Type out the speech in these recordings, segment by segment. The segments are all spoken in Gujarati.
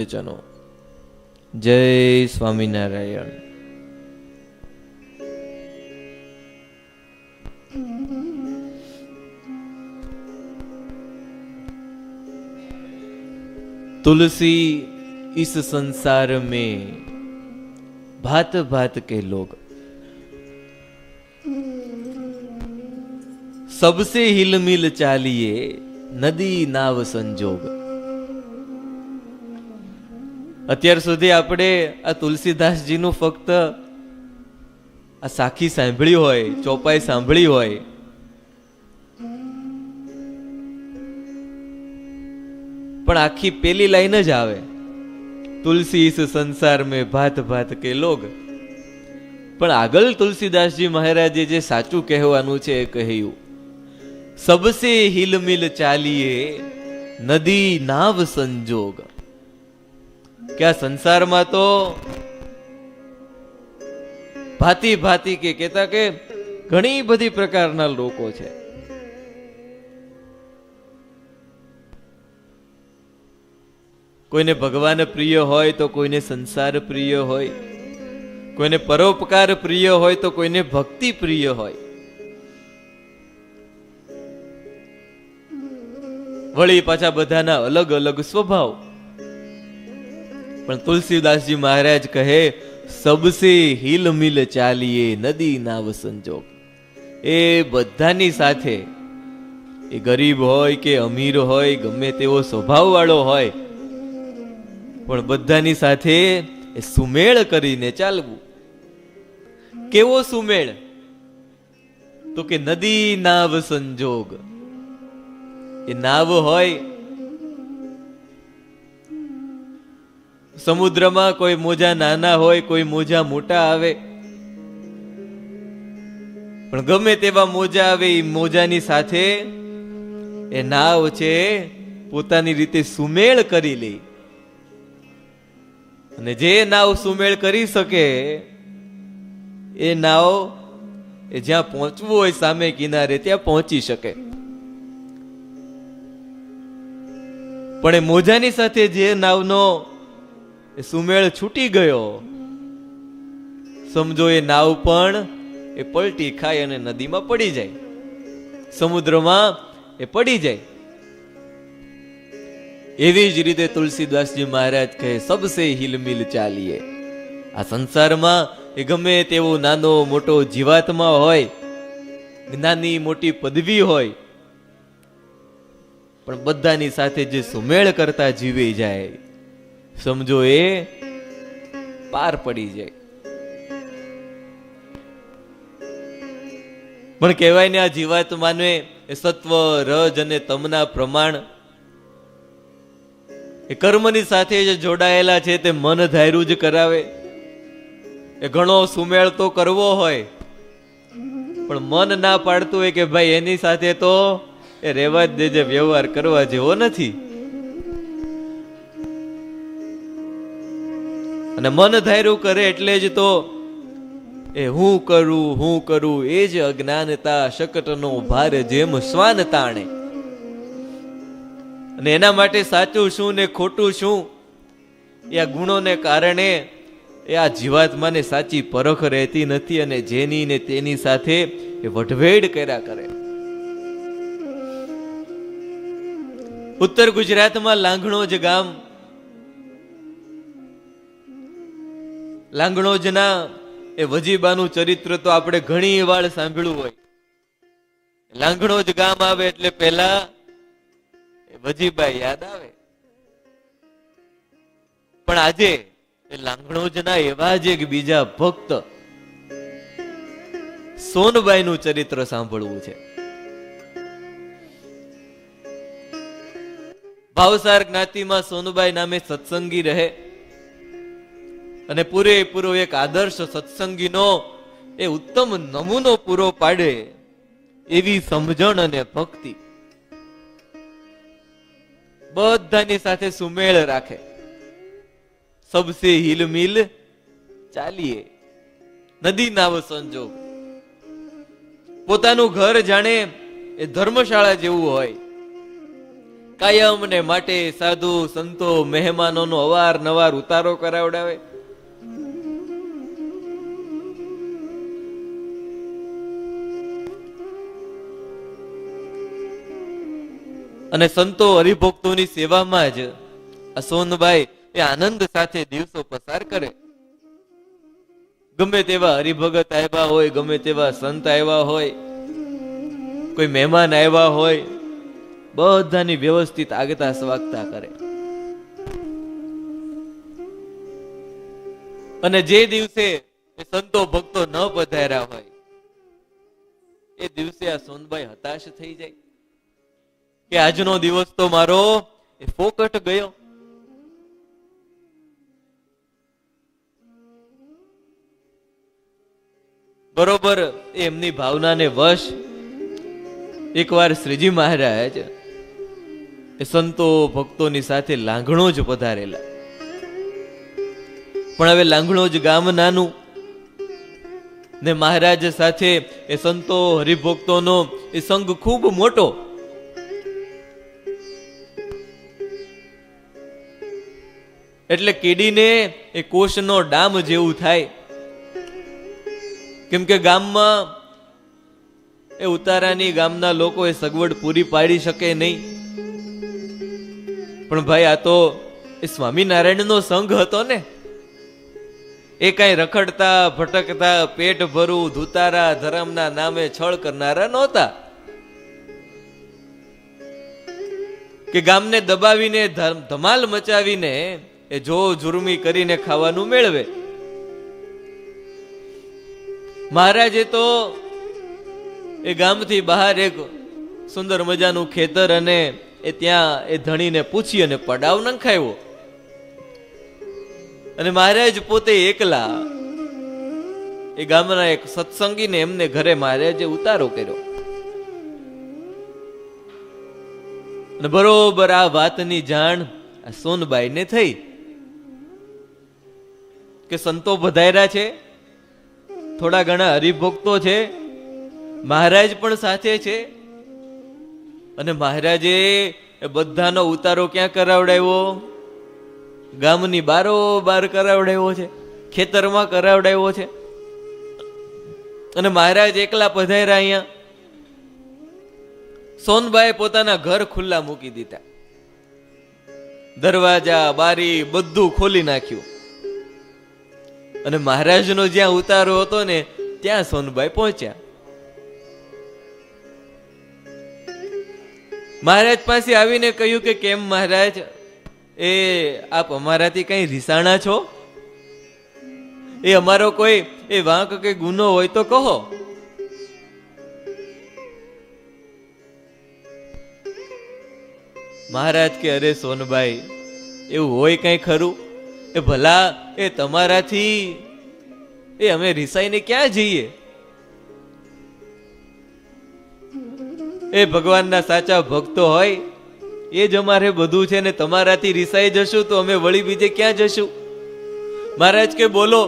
ચનો જય સ્વામિનારાયણ. तुलसी इस संसार में भात भात के लोग, सबसे हिल मिल चालिए नदी नाव संजोग. અત્યાર સુધી આપણે આ તુલસીદાસજીનું ફક્ત આ સાખી સાંભળી હોય, ચોપાઈ સાંભળી હોય, પણ આખી પેલી લાઈન જ આવે, તુલસી ઇસ સંસાર में भात भात के लोग. પણ આગળ તુલસીદાસજી મહારાજે જે સાચું કહેવાનું છે એ કહ્યું, सबसे हिल मिल चालिए नदी नाव संजोग. કે આ સંસારમાં તો ભાતી ભાતી કે કહેતા કે ઘણી બધી પ્રકારના લોકો છે. કોઈને ભગવાન પ્રિય હોય તો કોઈને સંસાર પ્રિય હોય, કોઈને પરોપકાર પ્રિય હોય તો કોઈને ભક્તિ પ્રિય હોય. વળી પાછા બધાના અલગ અલગ સ્વભાવ. પણ તુલસીદાસજી મહારાજ કહે, સબસે હિલ મિલ ચાલીએ નદી નાવ સંજોગ. એ બધાની સાથે, એ ગરીબ હોય કે અમીર હોય, ગમે તેવો સ્વભાવ વાળો હોય, પણ બધાની સાથે એ સુમેળ કરીને ચાલવું. કેવો સુમેળ? તો કે નદી નાવ સંજોગ. એ નાવ હોય, સમુદ્રમાં કોઈ મોજા નાના હોય, કોઈ મોજા મોટા આવે, પણ ગમે તેવા મોજા આવે, એ મોજાની સાથે એ નાવ છે પોતાની રીતે સુમેળ કરી લે. અને જે નાવ સુમેળ કરી શકે એ નાવ એ જ્યાં પહોંચવું હોય સામે કિનારે ત્યાં પહોંચી શકે. પણ એ મોજાની સાથે જે નાવનો એ સુમેળ છૂટી ગયો, સમજો એ નાવ પણ એ પલટી ખાય અને નદીમાં પડી જાય, સમુદ્રમાં એ પડી જાય. એવી જ રીતે તુલસીદાસજી મહારાજ કહે, સબસે હિલમિલ ચાલીએ. આ સંસારમાં એ ગમે તેવો નાનો મોટો જીવાત્મા હોય, નાની મોટી પદવી હોય, પણ બધાની સાથે જે સુમેળ કરતા જીવી જાય, સમજો એ પાર પડી જાય. પણ કહેવાય ને, આ જીવાત્માને એ સત્વ રજ અને તમના પ્રમાણ એ કર્મની સાથે જે જોડાયેલા છે તે મન ધાર્યું જ કરાવે. એ ઘણો સુમેળ તો કરવો હોય, પણ મન ના પાડતું હોય કે ભાઈ એની સાથે તો એ રહેવા જ દેજે, વ્યવહાર કરવા જેવો નથી. અને મન ધાર્યું કરે એટલે જ તો એ હું કરું એ જ અજ્ઞાનતા, શકટનો ભાર જેમ શ્વાન તાણે. અને એના માટે સાચું શું ને ખોટું શું, એ આ ગુણોને કારણે એ આ જીવાત્માને સાચી પરખ રહેતી નથી, અને જેની ને તેની સાથે એ વઢવેડ કર્યા કરે. ઉત્તર ગુજરાતમાં લાંઘણોજ ગામ, લાંઘણોજના એ વજીબાનું ચરિત્ર તો આપણે ઘણી વાર સાંભળ્યું હોય. લાંઘણોજ ગામ આવે એટલે પહેલા વજીબા યાદ આવે. પણ આજે એ લાંઘણોજના એવા જ એક બીજા ભક્ત સોનબાઈનું ચરિત્ર સાંભળવું છે. ભાવસાર જ્ઞાતિમાં સોનબાઈ નામે સત્સંગી રહે, અને પૂરેપૂરો એક આદર્શ સત્સંગીનો એ ઉત્તમ નમૂનો પૂરો પાડે એવી સમજણ અને ભક્તિ. બધાની સાથે સુમેળ રાખે. સબસે હિલમિલ ચાલીએ નદી નાવ સંજોગ. પોતાનું ઘર જાણે એ ધર્મશાળા જેવું હોય, કાયમ ને માટે સાધુ સંતો મહેમાનોનો અવારનવાર ઉતારો કરાવડાવે. અને સંતો હરિભક્તોની સેવામાં જ આ સોનબાઈ એ આનંદ સાથે દિવસો પસાર કરે. ગમે તેવા હરિભગત આવ્યા હોય, ગમે તેવા સંત આવ્યા હોય, કોઈ મહેમાન આવ્યા હોય, બધાની વ્યવસ્થિત આગતા સ્વાગતા કરે. અને જે દિવસે સંતો ભક્તો ન પધાર્યા હોય એ દિવસે આ સોનબાઈ હતાશ થઈ જાય કે આજનો દિવસ તો મારો એ ફોકટ ગયો. બરોબર એમની ભાવનાને વશ એકવાર શ્રીજી મહારાજ એ સંતો ભક્તોની સાથે લાંઘણો જ પધારેલા. પણ હવે લાંઘણો જ ગામ નાનું ને મહારાજ સાથે એ સંતો હરિભક્તોનો એ સંઘ ખૂબ મોટો. એટલે કીડીને એ કોષનો ડામ જેવું થાય. કેમ કે ગામમાં એ ઉતારાની ગામના લોકો એ સગવડ પૂરી પાડી શકે નહીં. પણ ભાઈ આ તો એ સ્વામિનારાયણનો સંઘ હતો ને. એ કઈ રખડતા ભટકતા પેટ ભરું ધુતારા ધર્મના નામે છળ કરનારા નહોતા કે ગામને દબાવીને ધમાલ મચાવીને એ જો જુર્મી કરીને ખાવાનું મેળવે. મહારાજે તો એ ગામથી બહાર એક સુંદર મજાનું ખેતર અને એ ત્યાં એ ધણીને પૂછી અને પડાવ નંખાવ્યો. અને મહારાજ પોતે એકલા એ ગામના એક સત્સંગીને એમને ઘરે મહારાજે ઉતારો કર્યો. અને બરોબર આ વાતની જાણ આ સોનબાઈને થઈ કે સંતો વધાર્યા છે, થોડા ઘણા હરિભક્તો છે, મહારાજ પણ સાથે છે. અને મહારાજે એ બધાનો ઉતારો ક્યાં કરાવડાવ્યો? ગામની બારોબાર કરાવડાવ્યો છે, ખેતરમાં કરાવડાવ્યો છે. અને મહારાજ એકલા પધાર્યા અહીંયા. સોનબાઈ પોતાના ઘર ખુલ્લા મૂકી દીધા, દરવાજા બારી બધું ખોલી નાખ્યું. અને મહારાજનો જ્યાં ઉતારો હતો ને ત્યાં સોનબાઈ પહોંચ્યા. મહારાજ પાસે આવીને કહ્યું કે કેમ મહારાજ, એ આપ અમારાથી કઈ રીસાણા છો? એ અમારો કોઈ એ વાંક કે ગુનો હોય તો કહો. મહારાજ કે અરે સોનબાઈ, એવું હોય કઈ ખરું? એ ભલા એ તમારાથી એ અમે રીસાઈને ક્યાં જઈએ? એ ભગવાનના સાચા ભક્તો હોય એ જ અમારે બધું છે ને તમારાથી રીસાઈ જશું તો અમે વળી બીજે ક્યાં જશું? મહારાજ કે બોલો,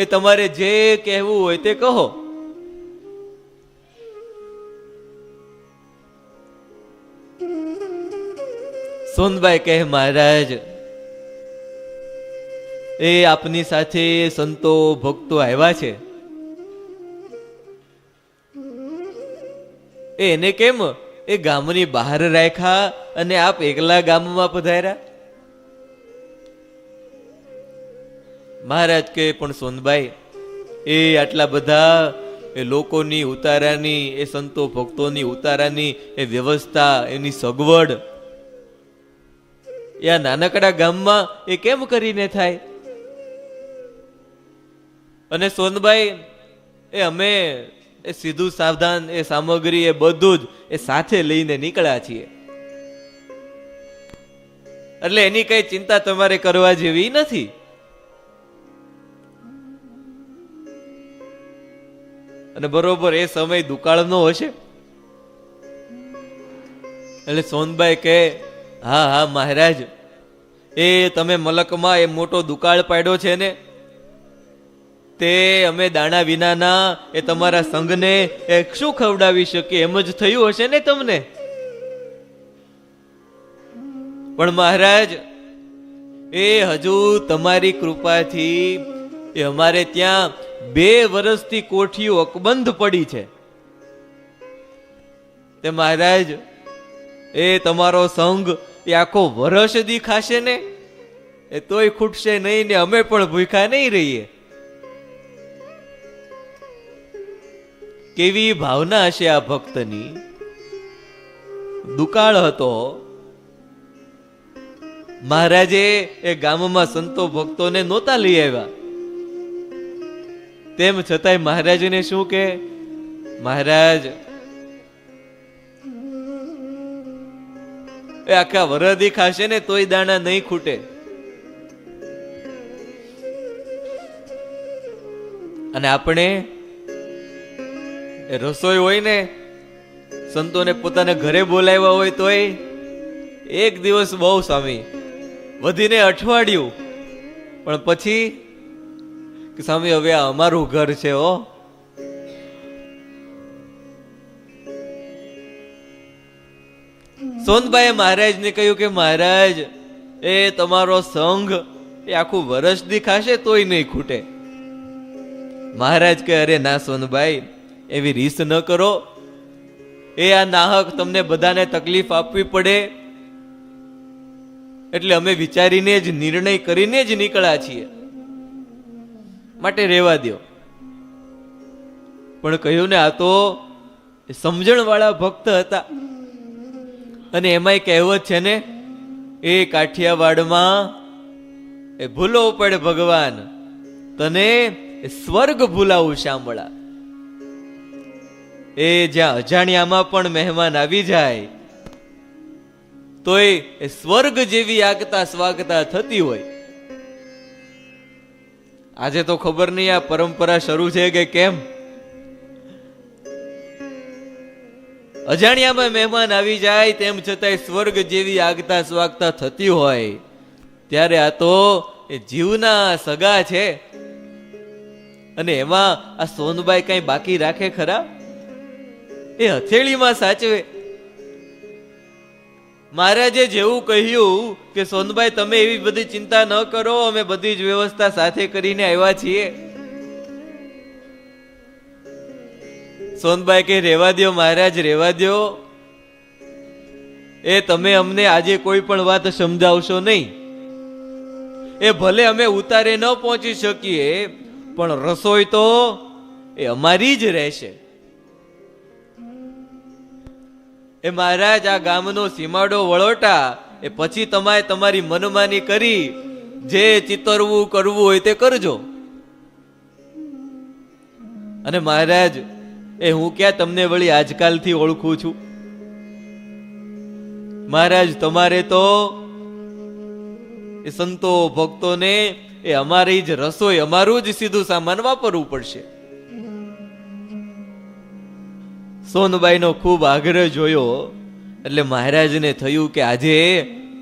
એ તમારે જે કહેવું હોય તે કહો. સોનબાઈ કહે મહારાજ, એ આપની સાથે સંતો ભક્તો આવ્યા છે, એને કેમ એ ગામની બહાર રાખ્યા અને આપ એકલા ગામમાં પધાર્યા? મહારાજ કે પણ સોનબાઈ, એ આટલા બધા એ લોકોની ઉતારાની, એ સંતો ભક્તોની ઉતારાની એ વ્યવસ્થા, એની સગવડ એ આ નાનકડા ગામમાં એ કેમ કરીને થાય? અને સોનબાઈ, એ અમે એ સીધું સાવધાન એ સામગ્રી એ બધું જ એ સાથે લઈને નીકળ્યા છીએ, એટલે એની કઈ ચિંતા તમારે કરવા જેવી નથી. અને બરોબર એ સમય દુકાળનો હશે એટલે સોનબાઈ કહે હા હા મહારાજ, એ તમે મલકમાં એ મોટો દુકાળ પાડ્યો છે ને, તે અમે દાણા વિનાના એ તમારા સંઘને શું ખવડાવી શકીએ? એમ જ થયું હશે ને તમને? પણ મહારાજ એ હજુ તમારી કૃપાથી એ અમારે ત્યાં 2 વર્ષથી કોઠીઓ અકબંધ પડી છે. તે મહારાજ એ તમારો સંઘ એ આખો વર્ષ દી ખાશે ને એ તોય ખૂટશે નહીં ને અમે પણ ભૂખ્યા નહીં રહીએ. કેવી ભાવના હશે આ ભક્તની. દુકાળ હતો. મહારાજે એ ગામમાં સંતો ભક્તોને નહોતા લઈ આવ્યા. તેમ છતાંય મહારાજને શું કે, મહારાજ એ આખા વરદી ખાશે ને તોય દાણા નહીં ખૂટે. અને આપણે રસોઈ હોય ને, સંતોને પોતાના ઘરે બોલાવ્યા હોય તોય એક દિવસ બહુ સ્વામી, વધીને અઠવાડિયું, પણ પછી કે સ્વામી હવે આ અમારું ઘર છે. હો સોનબાઈએ મહારાજને કહ્યું કે મહારાજ એ તમારો સંઘ એ આખું વર્ષ દી ખાશે તોય નહીં ખૂટે. મહારાજ કહે અરે ના સોનબાઈ, એવી રીસ ન કરો. એ આ નાહક તમને બધાને તકલીફ આપવી પડે એટલે અમે વિચારીને જ નિર્ણય કરીને જ નીકળ્યા છીએ, માટે રહેવા દો. પણ કહ્યું ને આ તો સમજણ વાળા ભક્ત હતા. અને એમાંય કહેવત છે ને, એ કાઠિયાવાડમાં એ ભૂલો પડે ભગવાન તને સ્વર્ગ ભૂલાવું શામળા. એ જ્યાં અજાણ્યામાં પણ મહેમાન આવી જાય તોય સ્વર્ગ જેવી આગતા સ્વાગતા થતી હોય. આજે તો ખબર નહીં આ પરંપરા શરૂ છે કે કેમ, અજાણ્યામાં મહેમાન આવી જાય તેમ છતાંય સ્વર્ગ જેવી આગતા સ્વાગતા થતી હોય. ત્યારે આ તો એ જીવના સગા છે. અને એમાં આ સોનબાઈ કઈ બાકી રાખે ખરા? એ હથેળીમાં સાચવે. મહારાજે જેવું કહ્યું કે સોનબાઈ તમે એવી બધી ચિંતા ન કરો, અમે બધી જ વ્યવસ્થા સાથે કરીને આવ્યા છીએ. સોનબાઈ કે રહેવા દો મહારાજ, રહેવા દો. એ તમે અમને આજે કોઈ પણ વાત સમજાવશો નહીં. એ ભલે અમે ઉતારે ન પહોંચી શકીએ પણ રસોઈ તો એ અમારી જ રહેશે. એ મહારાજ આ ગામનો સીમાડો વળોટા, એ પછી તમારે તમારી મનમાની કરી જે ચિતરવું કરવું હોય તે કરજો. અને મહારાજ એ હું ક્યાં તમને વળી આજકાલથી ઓળખું છું. મહારાજ તમારે તો એ સંતો ભક્તોને એ અમારી જ રસોઈ, અમારું જ સીધું સામાન વાપરવું પડશે. સોનબાઈનો ખૂબ આગ્રહ જોયો એટલે મહારાજને થયું કે આજે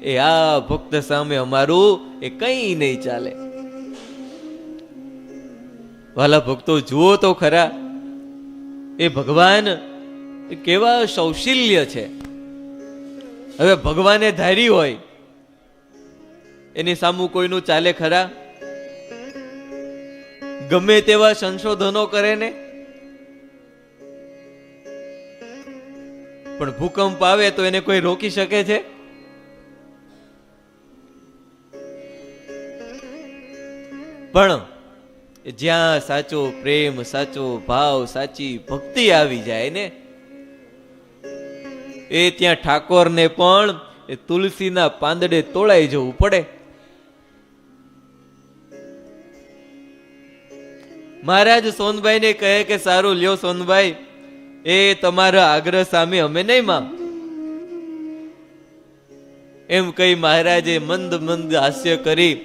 એ આ ભક્ત સામે અમારું એ કઈ નહીં ચાલે. વાલા ભક્તો જુઓ તો ખરા, એ ભગવાન કેવા સૌશીલ્ય છે. હવે ભગવાને ધારી હોય એની સામું કોઈનું ચાલે ખરા? ગમે તેવા સંશોધનો કરે ને, પણ ભૂકંપ આવે તો એને કોઈ રોકી શકે છે? પણ જ્યાં સાચો પ્રેમ, સાચો ભાવ, સાચી ભક્તિ આવી જાય ને, એ ત્યાં ઠાકોરને પણ એ તુલસીના પાંદડે તોળાઈ જવું પડે. મહારાજ સોનબાઈને કહે કે સારું લ્યો સોનબાઈ, એ તમારા આગ્રહ સામે અમે નહીં માં. એમ કહી મહારાજે મંદ મંદ હાસ્ય કરી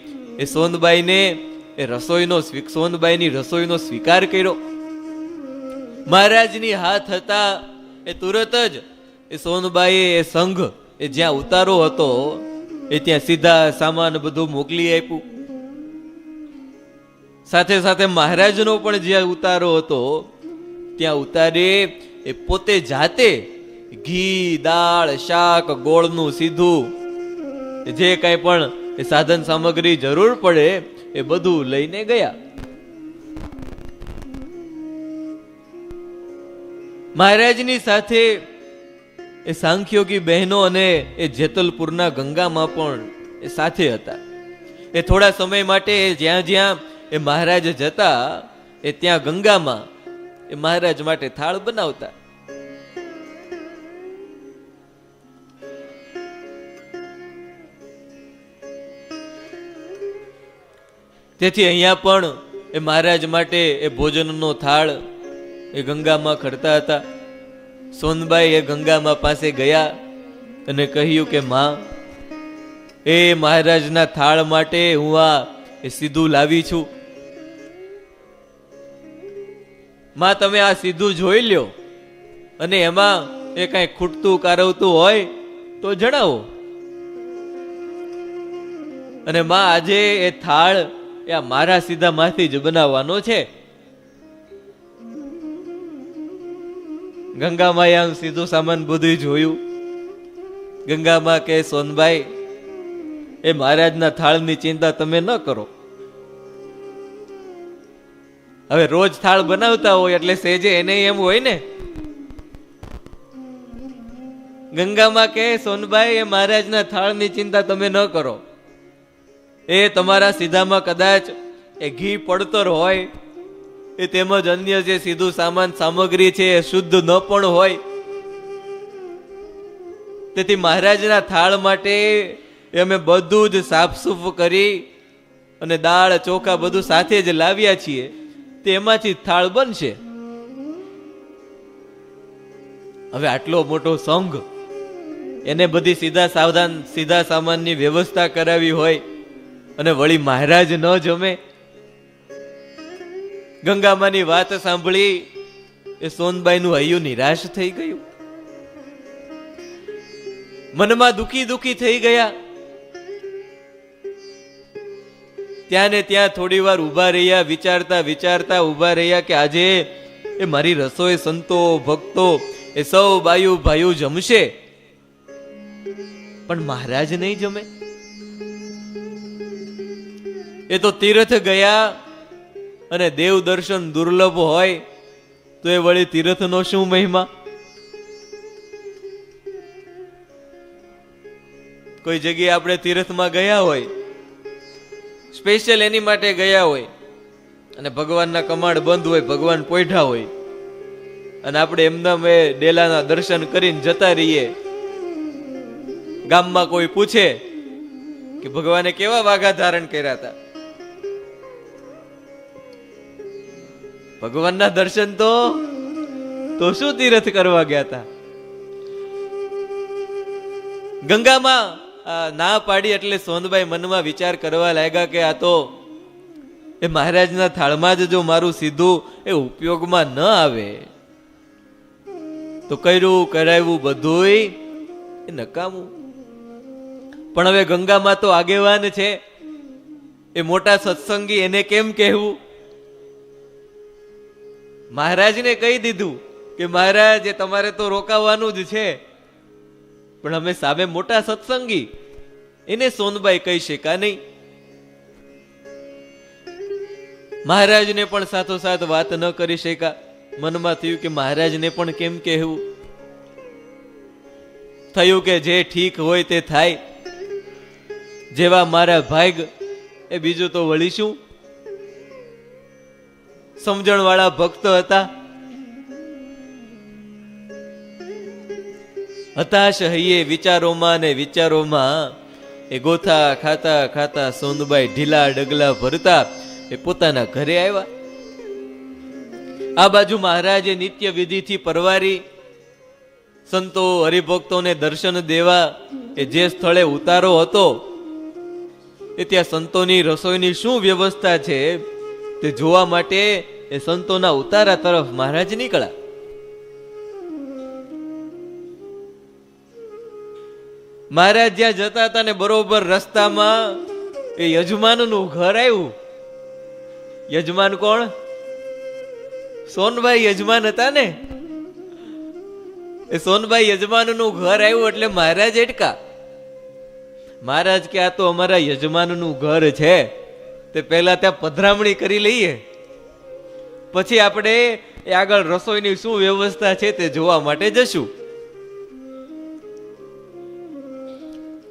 એ સોનબાઈને એ રસોઈનો સોનબાઈની રસોઈનો સ્વીકાર કર્યો. મહારાજની હાથ હતા એ તુરત જ એ સોનબાઈએ એ સંઘ એ જ્યાં ઉતારો હતો એ ત્યાં સીધા સામાન બધું મોકલી આપ્યું. સાથે સાથે મહારાજનો પણ જ્યાં ઉતારો હતો ત્યાં ઉતારે એ પોતે જાતે ઘી, દાળ, શાક, ગોળનું સીધું જે કાંઈ પણ એ સાધન સામગ્રી જરૂર પડે એ બધું લઈને ગયા. મહારાજની સાથે એ સાંખ્યોગી બહેનો અને એ જેતલપુરના ગંગામાં પણ એ સાથે હતા. એ થોડા સમય માટે જ્યાં જ્યાં એ મહારાજ જતા એ ત્યાં ગંગામાં એ મહારાજ માટે થાળ બનાવતા. તેથી અહીંયા પણ એ મહારાજ માટે એ ભોજનનો થાળ એ ગંગામાં ખડતા હતા. સોનબાઈ એ ગંગામાં પાસે ગયા અને કહ્યું કે માં, એ મહારાજના થાળ માટે હું આ એ સીધું લાવી છું. માં, તમે આ સીધું જોઈ લ્યો અને એમાં એ કઈ ખૂટતું કારવતું હોય તો જણાવો. અને માં, આજે એ થાળ એ મારા સીધામાંથી જ બનાવવાનો છે. ગંગામાં આમ સીધું સામાન બધું જોયું. ગંગામાં કે સોનબાઈ, એ મહારાજના થાળની ચિંતા તમે ન કરો. હવે રોજ થાળ બનાવતા હોય એટલે સેજે એને એમ હોય ને. ગંગામાં કે સોનબાઈ, એ મહારાજના થાળની ચિંતા તમે ન કરો. એ તમારા સીધામાં કદાચ એ ઘી પડતર હોય, એ તેમજ અન્ય જે સીધું સામાન સામગ્રી છે એ શુદ્ધ ન પણ હોય. તેથી મહારાજના થાળ માટે અમે બધું જ સાફસૂફ કરી અને દાળ ચોખા બધું સાથે જ લાવ્યા છીએ. તેમાંથી થાળ બનશે. હવે આટલો મોટો સંઘ, એને બધી સીધા સામાનની વ્યવસ્થા કરાવી હોય અને વળી મહારાજ ન જમે. ગંગામાની વાત સાંભળી એ સોનબાઈનું હૈયું નિરાશ થઈ ગયું. મનમાં દુખી દુખી થઈ ગયા. ત્યાં ને ત્યાં થોડી વાર ઉભા રહ્યા, વિચારતા વિચારતા ઉભા રહ્યા કે આજે એ મારી રસોઈ સંતો ભક્તો એ સૌ બાયુ ભાઈઓ જમશે, પણ મહારાજ નહીં જમે. એ તો તીર્થ ગયા અને દેવ દર્શન દુર્લભ હોય તો એ વળી તીર્થનો શું મહિમા. કોઈ જગ્યાએ આપણે તીર્થમાં ગયા હોય, સ્પેશિયલ એની માટે ગયા હોય, અને ભગવાનના કમાડ બંધ હોય, ભગવાન પોઈઠા હોય, અને આપણે એમના ડેલાના દર્શન કરીને જતા રહીએ. ગામમાં કોઈ પૂછે કે ભગવાને કેવા વાઘા ધારણ કર્યા હતા, ભગવાનના દર્શન તો શું તીર્થ કરવા ગયા હતા. ગંગામાં ના પાડી એટલે સોનબાઈ મનમાં વિચાર કરવા લાગ્યા કે આ તો એ મહારાજના થાળમાં જ જો મારું સીધું એ ઉપયોગમાં ન આવે તો કર્યું કરાવ્યું બધુંય એ નકામું. પણ હવે ગંગામાં તો આગેવાન છે, એ મોટા સત્સંગી, એને કેમ કહેવું. મહારાજને કહી દીધું કે મહારાજ એ તમારે તો રોકાવાનું જ છે, પણ અમે સામે મોટા સત્સંગી, એને સોનબાઈ કહી શકા નહીં. મહારાજને પણ સાથોસાથ વાત ન કરી શકા. મનમાં થયું કે મહારાજને પણ કેમ કહેવું. થયું કે જે ઠીક હોય તે થાય, જેવા મારા ભાગ એ બીજું તો વળી શું. સમજણ વાળા ભક્ત હતા. હતાશ હૈયે વિચારોમાં ને વિચારોમાં એ ગોથા ખાતા ખાતા સોનબાઈ ઢીલા ડગલા ભરતા એ પોતાના ઘરે આવ્યા. આ બાજુ મહારાજે નિત્ય વિધિથી પરવારી સંતો હરિભક્તોને દર્શન દેવા એ જે સ્થળે ઉતારો હતો એ ત્યાં સંતોની રસોઈની શું વ્યવસ્થા છે તે જોવા માટે એ સંતોના ઉતારા તરફ મહારાજ નીકળ્યા. મહારાજ જ્યાં જતા હતા ને બરોબર રસ્તામાં એ યજમાનનું ઘર આવ્યું. યજમાન કોણ? સોનબાઈ યજમાન હતા ને. એ સોનબાઈ યજમાનનું ઘર આવ્યું એટલે મહારાજ એટકા. મહારાજ કે આ તો અમારા યજમાનનું ઘર છે, તે પહેલા ત્યાં પધરામણી કરી લઈએ, પછી આપણે એ આગળ રસોઈની શું વ્યવસ્થા છે તે જોવા માટે જશું.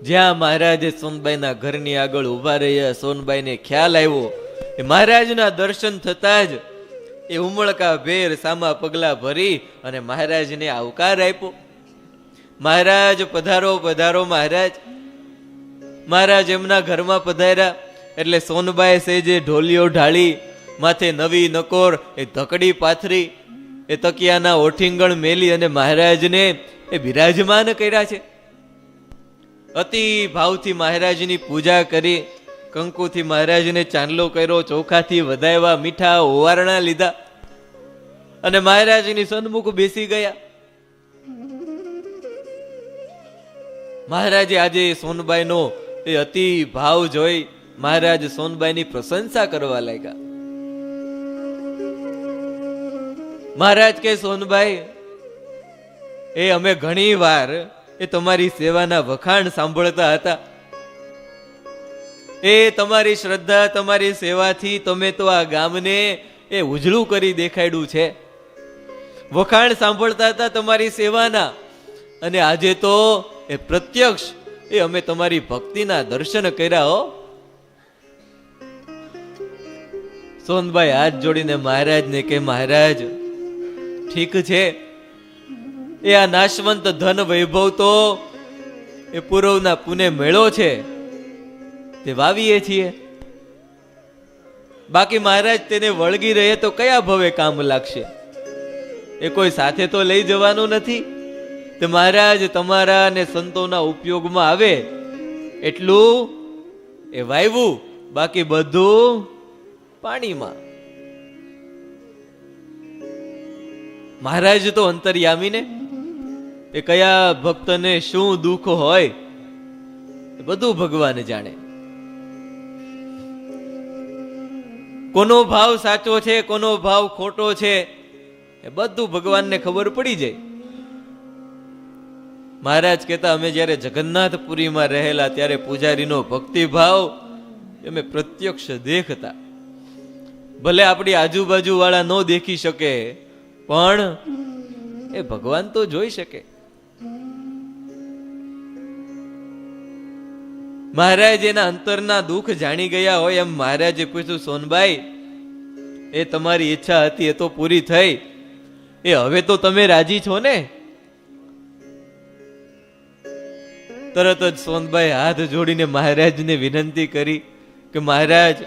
જ્યાં મહારાજે સોનબાઈના ઘરની આગળ ઉભા રહ્યા, સોનબાઈને ખ્યાલ આવ્યો એ મહારાજના દર્શન થતા જ એ ઉમળકા ભેર સામા પગલા ભરી અને મહારાજને આવકાર આપ્યો. મહારાજ પધારો પધારો મહારાજ. મહારાજ એમના ઘરમાં પધાર્યા એટલે સોનબાઈ સેજે ઢોલિયો ઢાળી, માથે નવી નકોર એ ધકડી પાથરી, એ તકિયાના ઓઠીંગણ મેલી અને મહારાજને એ બિરાજમાન કર્યા છે. અતિ ભાવથી મહારાજની પૂજા કરી, કંકુથી મહારાજને ચાંદલો કર્યો, ચોખાથી વધાવ્યા, મીઠા ઓવારણા લીધા અને મહારાજની સન્મુખ બેસી ગયા. મહારાજે આજે સોનબાઈનો એ અતિ ભાવ જોઈ મહારાજ સોનબાઈની પ્રશંસા કરવા લાગ્યા. મહારાજ કે સોનબાઈ, એ અમે ઘણી વાર એ તમારી સેવાના વખાણ સાંભળતા હતા. એ તમારી શ્રદ્ધા, તમારી સેવાથી તમે તો આ ગામને એ ઉજળું કરી દેખાડ્યું છે. વખાણ સાંભળતા હતા તમારી સેવાના, અને આજે તો એ પ્રત્યક્ષ એ અમે તમારી ભક્તિના દર્શન કર્યા હો. સોનબાઈ હાથ જોડીને મહારાજને કે મહારાજ ઠીક છે, એ આ નાશવંત ધન વૈભવ તો એ પૂર્વના પુને મેળો છે તે વાવીએ છીએ, બાકી મહારાજ તેને વળગી રહે તો કયા ભવે કામ લાગશે? એ કોઈ સાથે તો લઈ જવાનું નથી. તે મહારાજ તમારા ને સંતોના ઉપયોગમાં આવે એટલું એ વાવ્યું, બાકી બધું પાણીમાં. મહારાજ તો અંતર્યામી ને, એ કયા ભક્તને શું દુઃખ હોય એ બધું ભગવાન જાણે. કોનો ભાવ સાચો છે, કોનો ભાવ ખોટો છે, એ બધું ભગવાનને ખબર પડી જાય. મહારાજ કહેતા, અમે જ્યારે જગન્નાથપુરીમાં રહેલા ત્યારે પૂજારીનો ભક્તિભાવ અમે પ્રત્યક્ષ દેખતા. ભલે આપણી આજુબાજુ વાળા ન દેખી શકે, પણ એ ભગવાન તો જોઈ શકે. મહારાજ એના અંતરના દુઃખ જાણી ગયા હોય એમ મહારાજે પૂછ્યું, સોનબાઈ, એ તમારી ઈચ્છા હતી એ તો પૂરી થઈ, એ હવે તો તમે રાજી છો ને? તરત જ સોનબાઈ હાથ જોડીને મહારાજને વિનંતી કરી કે મહારાજ,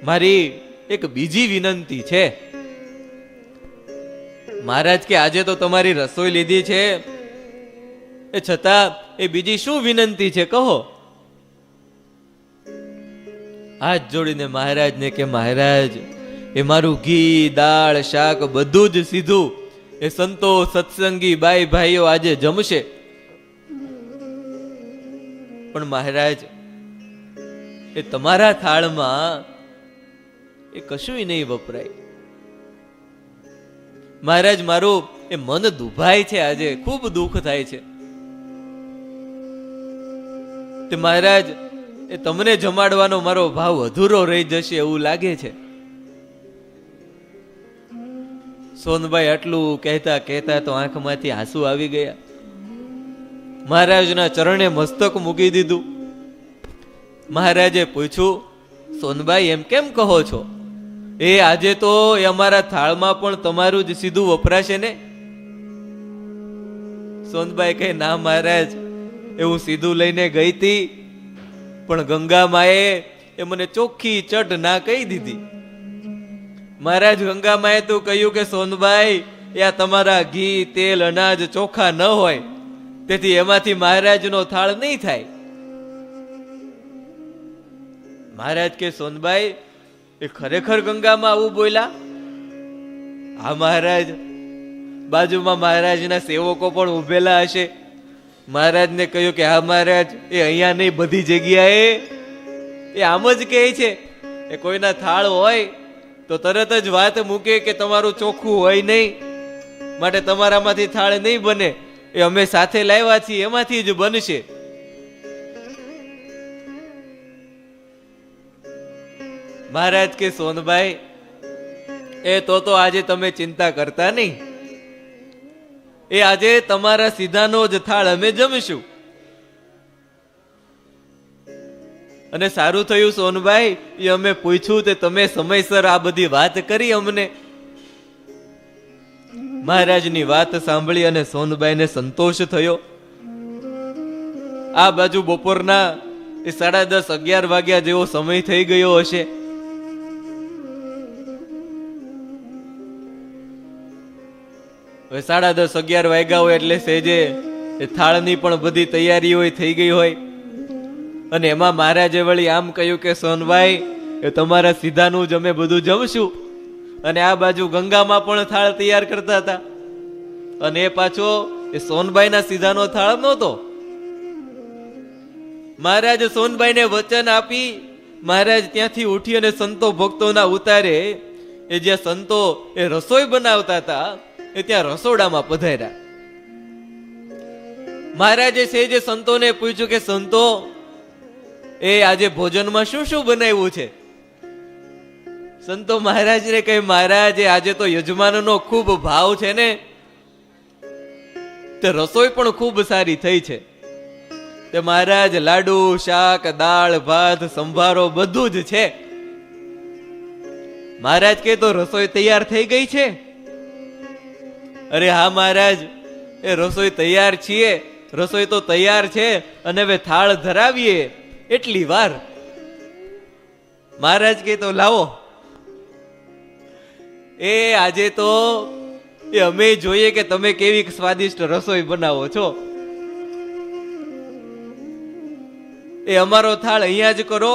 મારી એક બીજી વિનંતી છે. મહારાજ કે આજે તો તમારી રસોઈ લીધી છે, એ છતાં એ બીજી શું વિનંતી છે કહો. હાથ જોડીને મહારાજને કે મહારાજ, એ મારું ઘી, દાળ, શાક બધું જ સીધું એ સંતો સત્સંગી બાઈ ભાઈઓ આજે જમશે, પણ મહારાજ એ તમારા થાળમાં એ કશું નહીં વપરાય. મહારાજ, મારું એ મન દુભાય છે, આજે ખૂબ દુઃખ થાય છે. તે મહારાજ, એ તમને જમાડવાનો મારો ભાવ અધૂરો રહી જશે એવું લાગે છે. સોનબાઈ આટલું કહેતા કહેતા તો આંખમાંથી આંસુ આવી ગયા. મહારાજના ચરણે મસ્તક મૂકી દીધું. મહારાજે પૂછ્યું, સોનબાઈ એમ કેમ કહો છો? એ આજે તો એ અમારા થાળમાં પણ તમારું જ સીધું વપરાશે ને? સોનબાઈ કહે, ના મહારાજ, એવું સીધું લઈને ગઈ હતી, પણ ગંગા માએ એ મને ચોખ્ખી ચટ ના કહી દીધી. મહારાજ, ગંગા માએ તો કહ્યું કે સોનબાઈ, એ તમારા ઘી, તેલ, અનાજ ચોખ્ખા ન હોય, તેથી એમાંથી મહારાજનો થાળ નહીં થાય. મહારાજ કે સોનબાઈ, એ ખરેખર ગંગામાં આવું બોલ્યા? હા મહારાજ. બાજુમાં મહારાજના સેવકો પણ ઉભેલા હશે. મહારાજને કહ્યું કે હા મહારાજ, એ અહીંયા નહીં, બધી જગ્યાએ એ આમ જ કહે છે. એ કોઈના થાળ હોય તો તરત જ વાત મૂકે કે તમારું ચોખ્ખું હોય નહીં, માટે તમારામાંથી થાળ નહીં બને, એ અમે સાથે લાવ્યા છીએ એમાંથી જ બનશે. મહારાજ કે સોનબાઈ, એ તો આજે તમે ચિંતા કરતા નહીં, એ આજે તમારા સીધાનો જ થાળ અમે જમીશું. અને સારું થયું સોનબાઈ, એ અમે પૂછ્યું તે તમે સમયસર આ બધી વાત કરી અમને. મહારાજની વાત સાંભળી અને સોનબાઈને સંતોષ થયો. આ બાજુ બપોરના 10:30-11 વાગ્યા જેવો સમય થઈ ગયો હશે. હવે 10:30-11 વાગ્યા હોય એટલે સેજે એ થાળની પણ બધી તૈયારી હોય થઈ ગઈ હોય. અને એમાં મહારાજે વળી આમ કહ્યું કે સોનભાઈ, એ તમારા સીધાનું જ અમે બધું જમશું. અને આ બાજુ ગંગામાં પણ થાળ તૈયાર કરતા હતા. અને એ પાછો એ સોનબાઈના સીધાનો થાળ નહોતો. મહારાજ સોનબાઈને વચન આપી મહારાજ ત્યાંથી ઉઠી અને સંતો ભક્તોના ઉતારે એ જ્યાં સંતો એ રસોઈ બનાવતા હતા એ ત્યાં રસોડામાં પધાર્યા. મહારાજે જે સંતોને પૂછ્યું કે સંતો, એ આજે ભોજનમાં શું શું બનાવ્યું છે? સંતો મહારાજને કહે, મહારાજ આજે તો યજમાનનો ખૂબ ભાવ છે ને, તે રસોઈ પણ ખૂબ સારી થઈ છે. તે મહારાજ લાડુ, શાક, દાળ, ભાત, સંભારો બધું જ છે. મહારાજ કે તો રસોઈ તૈયાર થઈ ગઈ છે? અરે હા મહારાજ, એ રસોઈ તૈયાર છીએ, રસોઈ તો તૈયાર છે અને હવે થાળ ધરાવીએ એટલી વાર. મહારાજ કે તો લાવો. એ આજે તો એ અમે જોઈએ કે તમે કેવી સ્વાદિષ્ટ રસોઈ બનાવો છો. એ અમારો થાળ અહીંયા જ કરો,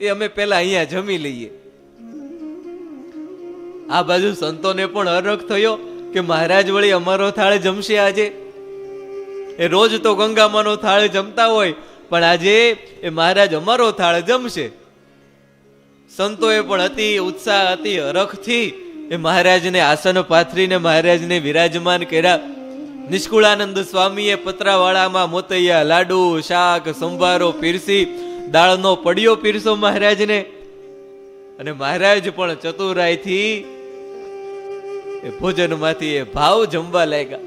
એ અમે પેલા અહીંયા જમી લઈએ. આ બાજુ સંતોને પણ હરખ થયો કે મહારાજ વળી અમારો થાળ જમશે આજે. એ રોજ તો ગંગામાનો થાળ જમતા હોય, પણ આજે એ મહારાજ અમારો થાળ જમશે. સંતોએ પણ અતિ ઉત્સાહ, અતિ હરખથી એ મહારાજને આસન પાથરીને મહારાજને વિરાજમાન કર્યા. નિષ્કુળાનંદ સ્વામીએ પતરાવાળામાં મોતૈયા, લાડુ, શાક, સંભારો પીરસી, દાળનો પડિયો પીરસો મહારાજને. અને મહારાજ પણ ચતુરાઈથી એ ભોજનમાંથી એ ભાવ જમવા લાગ્યા.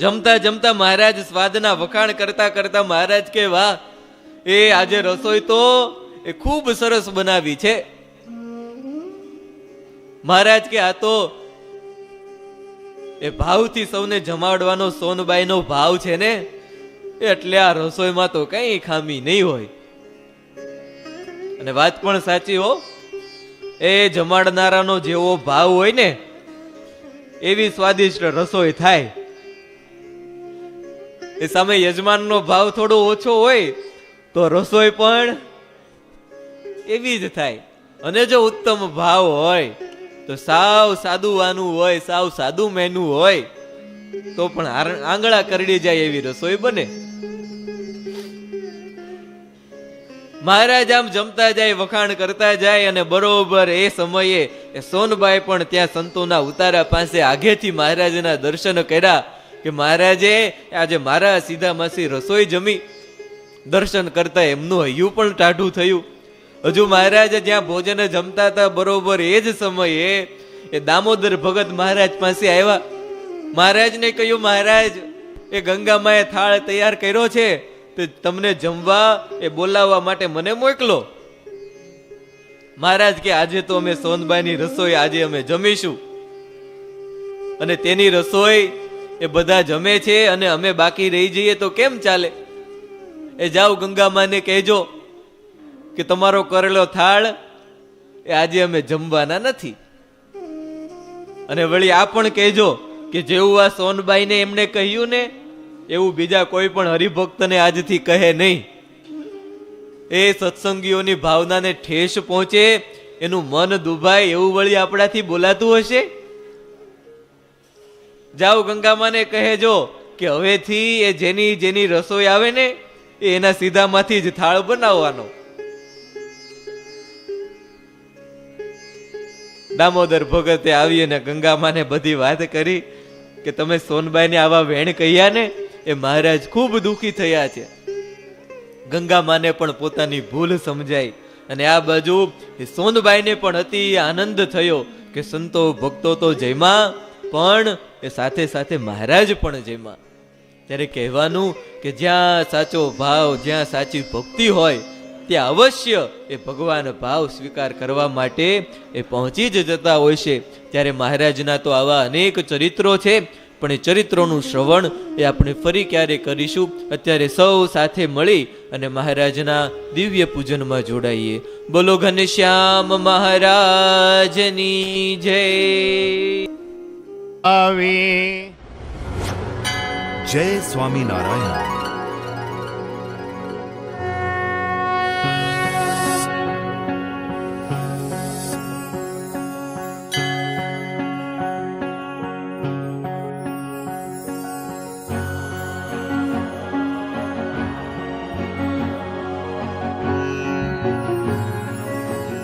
જમતા જમતા મહારાજ સ્વાદના વખાણ કરતા કરતા મહારાજ કે વાહ, એ આજે રસોઈ તો એ ખૂબ સરસ બનાવી છે. મહારાજ કે આ તો એ ભાવથી સૌને જમાડવાનો સોનબાઈનો ભાવ છે ને, એટલે આ રસોઈમાં તો કઈ ખામી નહીં હોય. અને વાત પણ સાચી હો, એ જમાડનારાનો જેવો ભાવ હોય ને એવી સ્વાદિષ્ટ રસોઈ થાય. એ સામે યજમાનનો ભાવ થોડો ઓછો હોય તો રસોઈ પણ એવી જ થાય. અને જો ઉત્તમ ભાવ હોય તો સાવ સાદું વાનું હોય, સાવ સાદું મેનુ હોય તો પણ આંગળા કરડી જાય એવી રસોઈ બને. મહારાજ આમ જમતા જાય, વખાણ કરતા જાય અને બરોબર એ સમયે એ સોનબાઈ પણ ત્યાં સંતોના ઉતારા પાસે આગેથી મહારાજના દર્શન કર્યા કે મહારાજે આજે મારા સીધામાંથી રસોઈ જમી. દર્શન કરતા એમનું હૈયું પણ ટાઢું થયું. હજુ મહારાજ જ્યાં ભોજન જમતા હતા બરોબર એ જ સમયે એ દામોદર ભગત મહારાજ પાસે આવ્યા. મહારાજને કહ્યું, મહારાજ એ ગંગામાએ થાળ તૈયાર કર્યો છે, તો તમને જમવા એ બોલાવવા માટે મને મોકલો. મહારાજ કે આજે તો અમે સોનબાઈની રસોઈ આજે અમે જમીશું, અને તેની રસોઈ એ બધા જમે છે અને અમે બાકી રહી જઈએ તો કેમ ચાલે? એ જાઓ ગંગામાને કહેજો કે તમારો કરેલો થાળ એ આજે અમે જમવાના નથી. અને વળી આ પણ કહેજો કે જેવું આ સોનબાઈને એમને કહ્યું ને એવું બીજા કોઈ પણ હરિભક્તને આજથી કહે નહીં. એ સત્સંગીઓની ભાવનાને ઠેસ પહોંચે, એનું મન દુભાય એવું વળી આપણાથી બોલાતું હશે? જાઓ ગંગામાને કહેજો કે હવેથી એ જેની જેની રસોઈ આવે ને એ એના સીધામાંથી જ થાળ બનાવવાનો. દામોદર ભગતે આવી અને ગંગામાને બધી વાત કરી કે તમે સોનબાઈને આવા વેણ કહ્યા ને એ મહારાજ ખૂબ દુખી થયા છે. ગંગામાને પણ પોતાની ભૂલ સમજાઈ અને આ બાજુ એ સોનબાઈને પણ અતિ આનંદ થયો કે સંતો ભક્તો તો જયમાં, પણ એ સાથે સાથે મહારાજ પણ જયમાં. ત્યારે કહેવાનું કે જ્યાં સાચો ભાવ, જ્યાં સાચી ભક્તિ હોય ત્યાં અવશ્ય એ ભગવાન ભાવ સ્વીકાર કરવા માટે એ પહોંચી જ જતા હોય છે. ત્યારે મહારાજના તો આવા અનેક ચરિત્રો છે, પણ એ ચરિત્રોનું શ્રવણ એ આપણે ફરી ક્યારે કરીશું. અત્યારે સૌ સાથે મળી અને મહારાજના દિવ્ય પૂજનમાં જોડાઈએ. બોલો ઘનશ્યામ મહારાજની જય. જય સ્વામિનારાયણ.